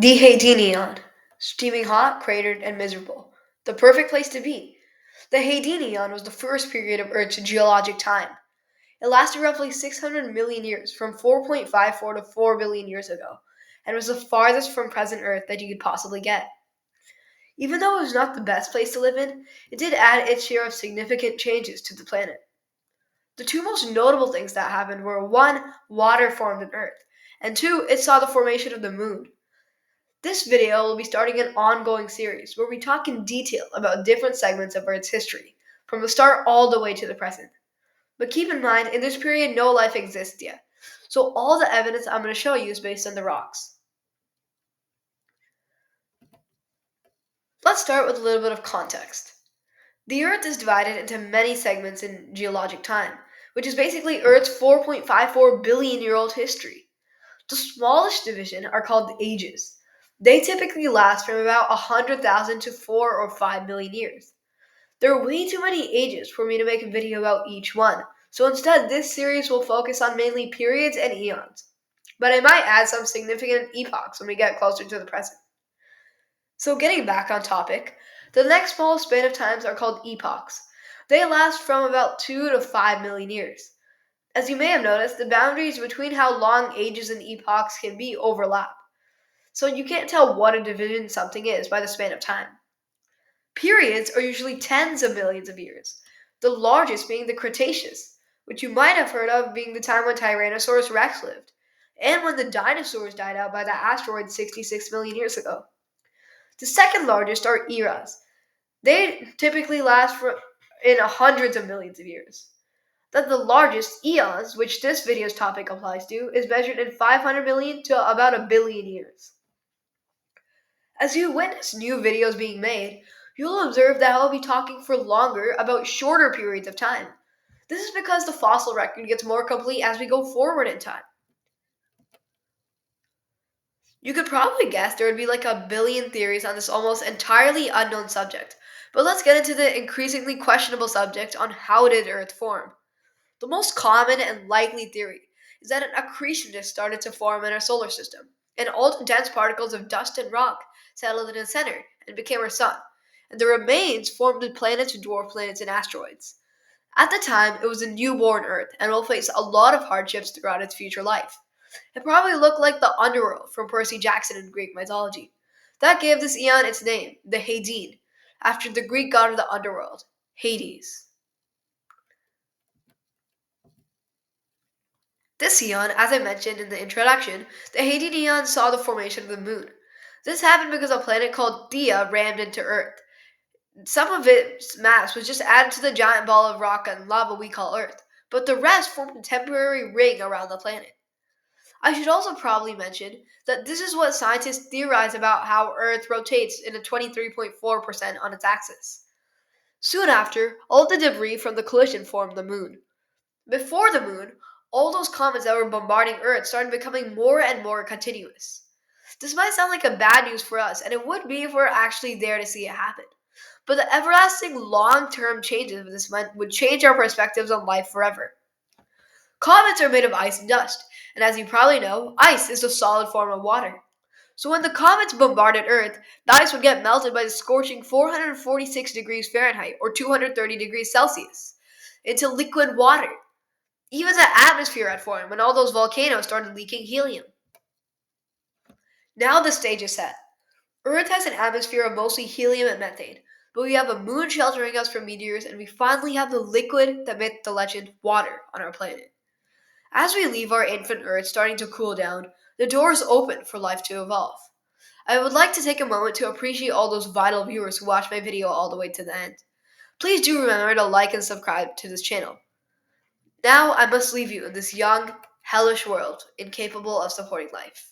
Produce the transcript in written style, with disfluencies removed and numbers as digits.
The Hadean Eon. Steaming hot, cratered, and miserable. The perfect place to be. The Hadean Eon was the first period of Earth's geologic time. It lasted roughly 600 million years, from 4.54 to 4 billion years ago, and was the farthest from present Earth that you could possibly get. Even though it was not the best place to live in, it did add its share of significant changes to the planet. The two most notable things that happened were one, water formed on Earth, and two, it saw the formation of the moon. This video will be starting an ongoing series where we talk in detail about different segments of Earth's history, from the start all the way to the present. But keep in mind, in this period, no life exists yet, so all the evidence I'm going to show you is based on the rocks. Let's start with a little bit of context. The Earth is divided into many segments in geologic time, which is basically Earth's 4.54 billion year old history. The smallest division are called ages. They typically last from about 100,000 to 4 or 5 million years. There are way too many ages for me to make a video about each one, so instead this series will focus on mainly periods and eons. But I might add some significant epochs when we get closer to the present. So getting back on topic, the next smallest span of times are called epochs. They last from about 2 to 5 million years. As you may have noticed, the boundaries between how long ages and epochs can be overlap. So you can't tell what a division something is by the span of time. Periods are usually tens of millions of years, the largest being the Cretaceous, which you might have heard of being the time when Tyrannosaurus rex lived, and when the dinosaurs died out by the asteroid 66 million years ago. The second largest are eras. They typically last for in hundreds of millions of years. Then the largest, eons, which this video's topic applies to, is measured in 500 million to about a billion years. As you witness new videos being made, you'll observe that I'll be talking for longer about shorter periods of time. This is because the fossil record gets more complete as we go forward in time. You could probably guess there would be like a billion theories on this almost entirely unknown subject, but let's get into the increasingly questionable subject on how did Earth form. The most common and likely theory is that an accretion disk started to form in our solar system, and all the dense particles of dust and rock settled in the center and became our sun, and the remains formed the planets, dwarf planets, and asteroids. At the time, it was a newborn Earth and will face a lot of hardships throughout its future life. It probably looked like the underworld from Percy Jackson in Greek mythology. That gave this eon its name, the Hadean, after the Greek god of the underworld, Hades. This eon, as I mentioned in the introduction, the Hadean Eon saw the formation of the moon. This happened because a planet called Theia rammed into Earth. Some of its mass was just added to the giant ball of rock and lava we call Earth, but the rest formed a temporary ring around the planet. I should also probably mention that this is what scientists theorize about how Earth rotates in a 23.4% on its axis. Soon after, all the debris from the collision formed the moon. Before the moon, all those comets that were bombarding Earth started becoming more and more continuous. This might sound like a bad news for us, and it would be if we were actually there to see it happen. But the everlasting long-term changes of this would change our perspectives on life forever. Comets are made of ice and dust, and as you probably know, ice is the solid form of water. So when the comets bombarded Earth, the ice would get melted by the scorching 446 degrees Fahrenheit or 230 degrees Celsius into liquid water. Even the atmosphere had formed when all those volcanoes started leaking helium. Now the stage is set. Earth has an atmosphere of mostly helium and methane, but we have a moon sheltering us from meteors, and we finally have the liquid that made the legend water on our planet. As we leave our infant Earth starting to cool down, the doors open for life to evolve. I would like to take a moment to appreciate all those vital viewers who watched my video all the way to the end. Please do remember to like and subscribe to this channel. Now I must leave you in this young, hellish world, incapable of supporting life.